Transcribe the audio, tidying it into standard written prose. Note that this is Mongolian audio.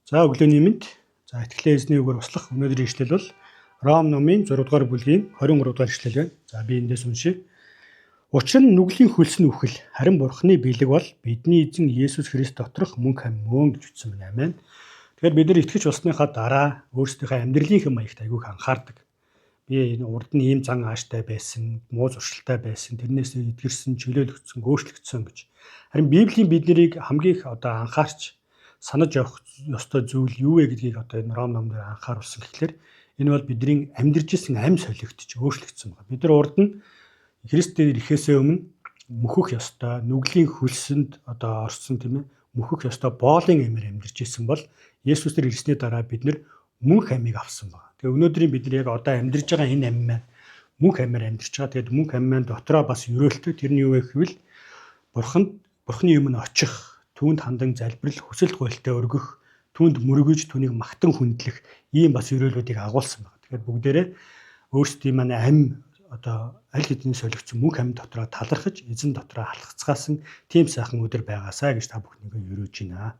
За өглөөний мэнд. За итгэлээ эзний үгээр услах өнөөдрийн ишлэл бол Ром номын 6 дугаар бүлгийн 23 дугаар ишлэл байна. За би эндээс уншия. Учир нь нүглийн хөлс нь үхэл, харин Бурхны биелэг бол бидний эзэн Есүс Христ доторх мөнх амьмөн гэж үздсэн байна. Амен. Тэгэхээр бид нар итгэж болсныхаа дараа өөрсдийнхөө амьдралын хэм маягт айгүйх анхаардаг. Би урд нь ийм зан ааштай байсан, муу зуршилтай байсан, тэрнээс эдгэрсэн, чөлөөлөгдсөн, өөрчлөгдсөн гэж. Харин Библийн биднийг хамгийн их анхаарч санаж явах ёстой зүйл юу вэ гэдгийг энэ Ром номдэр анхааруулсан гэхлээр энэ бол бидний амьдарч исэн амь солигдож өөрчлөгдсөн байна. Бид нар урд нь Христээр ирэхээс өмнө мөхөх ёстой, нүглийн хөлсөнд орсон тийм ээ, мөхөх ёстой боолын амир амьдарч исэн бол Есүсээр ирсний дараа бид нар мөнх амийг авсан байна. Тэгээ өнөөдрийн бид нар яг амьдарч байгаа энэ амь маань мөнх амир амьдарч байгаа. Тэгээд мөнх амь маань дотроо бас өрөөлтөй. Тэр нь юу вэ гэвэл Бурхны өмнө очих, түүнд хандан залбирал, хүсэлт гуйлтаа өргөх, түүнд мөргөж, түүнийг магтан хүндлэх ийм бас өрөөлүүдийг агуулсан байна. Тэгэхээр бүгдээрээ өөрсдийн маань амь аль хэдийн солигдсон мөнх амь дотроо талархаж, эзэн дотроо алхацгаасан тийм сайхан өдөр байгаасаа гэж та бүхнийгээ өрөөж байна.